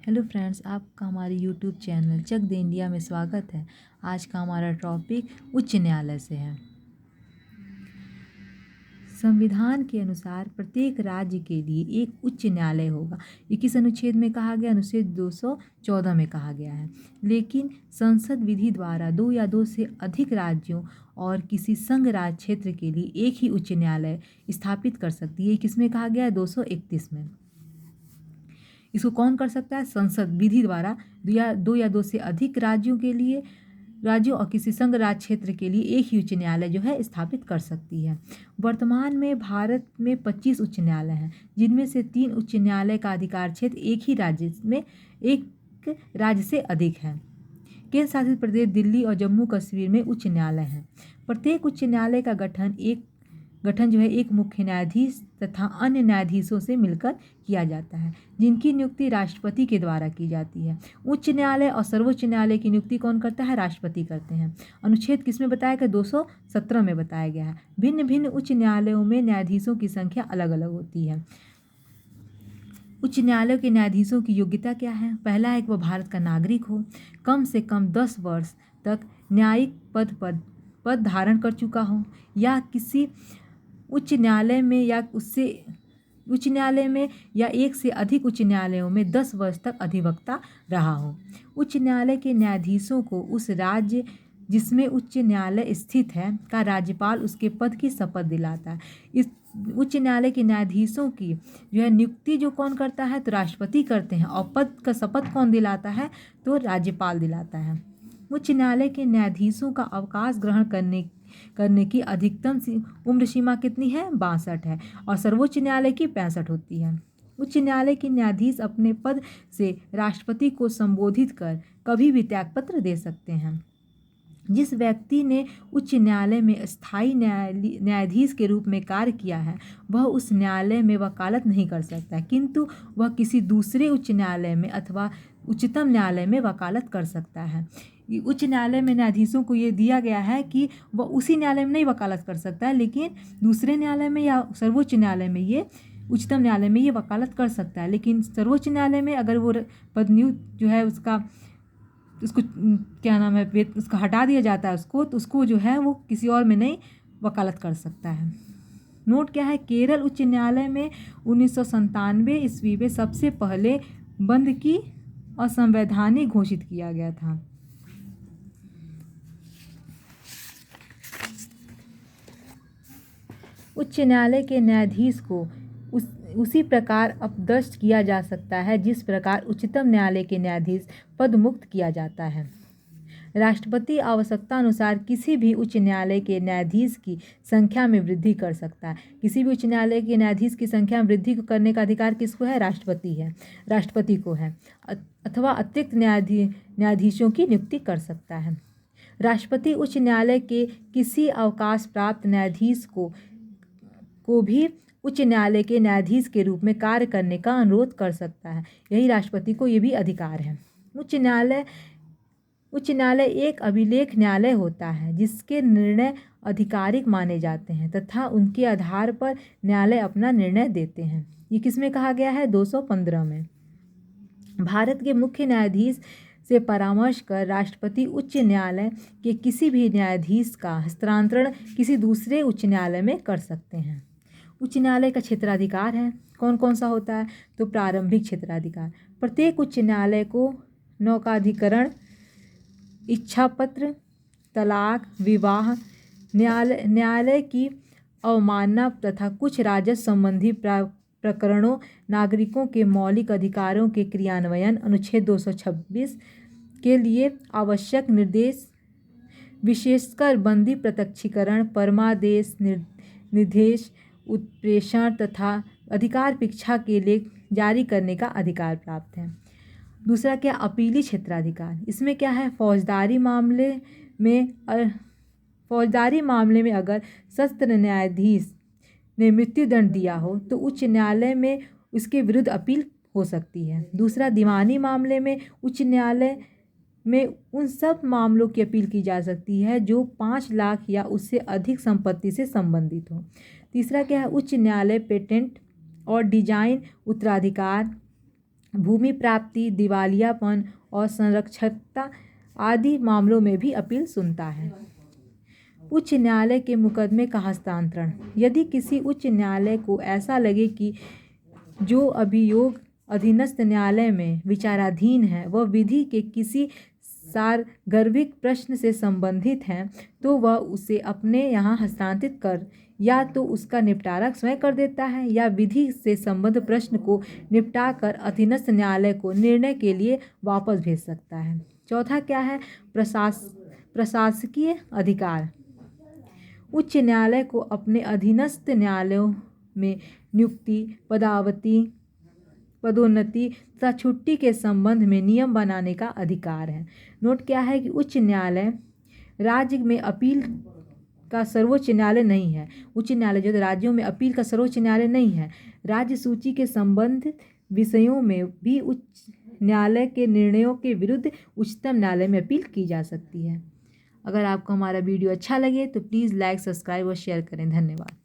Hello friends, आपका हमारे YouTube channel चक दे India में स्वागत है। आज का हमारा टॉपिक उच्च न्यायालय से है। संविधान के अनुसार प्रत्येक राज्य के लिए एक उच्च न्यायालय होगा। ये किस अनुच्छेद में कहा गया? अनुच्छेद 214 में कहा गया है। लेकिन संसद विधि द्वारा 2 या 2 से अधिक राज्यों और किसी संघ राज्य क्षेत्र के लिए एक ही उच्च न्यायालय स्थापित कर सकती है। किसमें कहा गया है? 231 में। इसको कौन कर सकता है? संसद विधि द्वारा 2 या 2 से अधिक राज्यों और किसी संघ राज्य क्षेत्र के लिए एक ही उच्च न्यायालय जो है स्थापित कर सकती है। वर्तमान में भारत में 25 उच्च न्यायालय हैं, जिनमें से 3 उच्च न्यायालय का अधिकार क्षेत्र एक राज्य से अधिक है। केंद्र शासित प्रदेश दिल्ली और जम्मू कश्मीर में उच्च न्यायालय हैं। प्रत्येक उच्च न्यायालय का गठन जो है एक मुख्य न्यायाधीश तथा अन्य न्यायाधीशों से मिलकर किया जाता है, जिनकी नियुक्ति राष्ट्रपति के द्वारा की जाती है। उच्च न्यायालय और सर्वोच्च न्यायालय की नियुक्ति कौन करता है? राष्ट्रपति करते हैं। अनुच्छेद किसमें बताया गया? 217 में बताया गया है। भिन्न भिन्न उच्च न्यायालयों में न्यायाधीशों की संख्या अलग अलग होती है। उच्च न्यायालयों के न्यायाधीशों की योग्यता क्या है? पहला है कि वह भारत का नागरिक हो, कम से कम 10 वर्ष तक न्यायिक पद धारण कर चुका हो, या किसी उच्च न्यायालय में या एक से अधिक उच्च न्यायालयों में 10 वर्ष तक अधिवक्ता रहा हो। उच्च न्यायालय के न्यायाधीशों को उस राज्य जिसमें उच्च न्यायालय स्थित है का राज्यपाल उसके पद की शपथ दिलाता है। इस उच्च न्यायालय के न्यायाधीशों की जो है नियुक्ति जो कौन करता है? तो राष्ट्रपति करते हैं। और पद का शपथ कौन दिलाता है? तो राज्यपाल दिलाता है। उच्च न्यायालय के न्यायाधीशों का अवकाश ग्रहण करने की अधिकतम उम्र सीमा कितनी है? 62 है। और सर्वोच्च न्यायालय की 65 होती है। उच्च न्यायालय के न्यायाधीश अपने पद से राष्ट्रपति को संबोधित कर कभी भी त्यागपत्र दे सकते हैं। जिस व्यक्ति ने उच्च न्यायालय में स्थायी न्यायाधीश के रूप में कार्य किया है, वह उस न्यायालय में वकालत नहीं कर सकता, किंतु वह किसी दूसरे उच्च न्यायालय में अथवा उच्चतम न्यायालय में वकालत कर सकता है। उच्च न्यायालय में न्यायाधीशों को ये दिया गया है कि वह उसी न्यायालय में नहीं वकालत कर सकता है, लेकिन दूसरे न्यायालय में या सर्वोच्च न्यायालय में उच्चतम न्यायालय में ये वकालत कर सकता है। लेकिन सर्वोच्च न्यायालय में अगर वो पदनियुक्त जो है उसको उसका हटा दिया जाता है तो उसको जो है वो किसी और में नहीं वकालत कर सकता है। नोट क्या है? केरल उच्च न्यायालय में 1997 ईस्वी में सबसे पहले बंद की असंवैधानिक घोषित किया गया था। उच्च न्यायालय के न्यायाधीश को उसी प्रकार अपदस्थ किया जा सकता है जिस प्रकार उच्चतम न्यायालय के न्यायाधीश पद मुक्त किया जाता है। राष्ट्रपति आवश्यकता अनुसार किसी भी उच्च न्यायालय के न्यायाधीश की संख्या में वृद्धि कर सकता है। किसी भी उच्च न्यायालय के न्यायाधीश की संख्या में वृद्धि करने का अधिकार किसको है? राष्ट्रपति को है। अथवा अतिरिक्त न्यायाधीशों की नियुक्ति कर सकता है। राष्ट्रपति उच्च न्यायालय के किसी अवकाश प्राप्त न्यायाधीश को भी उच्च न्यायालय के न्यायाधीश के रूप में कार्य करने का अनुरोध कर सकता है। यही राष्ट्रपति को ये भी अधिकार है। उच्च न्यायालय एक अभिलेख न्यायालय होता है जिसके निर्णय आधिकारिक माने जाते हैं तथा उनके आधार पर न्यायालय अपना निर्णय देते हैं। ये किसमें कहा गया है? 215 में। भारत के मुख्य न्यायाधीश से परामर्श कर राष्ट्रपति उच्च न्यायालय के किसी भी न्यायाधीश का हस्तांतरण किसी दूसरे उच्च न्यायालय में कर सकते हैं। उच्च न्यायालय का क्षेत्राधिकार है कौन कौन सा होता है? तो प्रारंभिक क्षेत्राधिकार। प्रत्येक उच्च न्यायालय को नौकाधिकरण, इच्छापत्र, तलाक, विवाह, न्यायालय की अवमानना तथा कुछ राजस्व संबंधी प्रकरणों, नागरिकों के मौलिक अधिकारों के क्रियान्वयन, अनुच्छेद 226 के लिए आवश्यक निर्देश, विशेषकर बंदी प्रत्यक्षीकरण, परमादेश, निर्देश, उत्प्रेषण तथा अधिकार भिक्षा के लिए जारी करने का अधिकार प्राप्त है। दूसरा क्या? अपीली क्षेत्राधिकार। इसमें क्या है? फौजदारी मामले में अगर सत्र न्यायाधीश ने मृत्युदंड दिया हो तो उच्च न्यायालय में उसके विरुद्ध अपील हो सकती है। दूसरा, दीवानी मामले में उच्च न्यायालय में उन सब मामलों की अपील की जा सकती है जो 5 लाख या उससे अधिक संपत्ति से संबंधित हो। तीसरा क्या है? उच्च न्यायालय पेटेंट और डिजाइन उत्तराधिकार भूमि प्राप्ति, दिवालियापन और संरक्षकता आदि मामलों में भी अपील सुनता है। उच्च न्यायालय के मुकदमे का हस्तांतरण। यदि किसी उच्च न्यायालय को ऐसा लगे कि जो अभियोग अधीनस्थ न्यायालय में विचाराधीन है वह विधि के किसी सारगर्भिक प्रश्न से संबंधित हैं, तो वह उसे अपने यहाँ हस्तांतरित कर या तो उसका निपटारा स्वयं कर देता है या विधि से संबद्ध प्रश्न को निपटा कर अधीनस्थ न्यायालय को निर्णय के लिए वापस भेज सकता है। चौथा क्या है? प्रशासकीय अधिकार। उच्च न्यायालय को अपने अधीनस्थ न्यायालयों में नियुक्ति, पदोन्नति तथा छुट्टी के संबंध में नियम बनाने का अधिकार है। नोट क्या है कि उच्च न्यायालय राज्य में अपील का सर्वोच्च न्यायालय नहीं है। उच्च न्यायालय जो राज्यों में अपील का सर्वोच्च न्यायालय नहीं है। राज्य सूची के संबंधित विषयों में भी उच्च न्यायालय के निर्णयों के विरुद्ध उच्चतम न्यायालय में अपील की जा सकती है। अगर आपको हमारा वीडियो अच्छा लगे तो प्लीज़ लाइक, सब्सक्राइब और शेयर करें। धन्यवाद।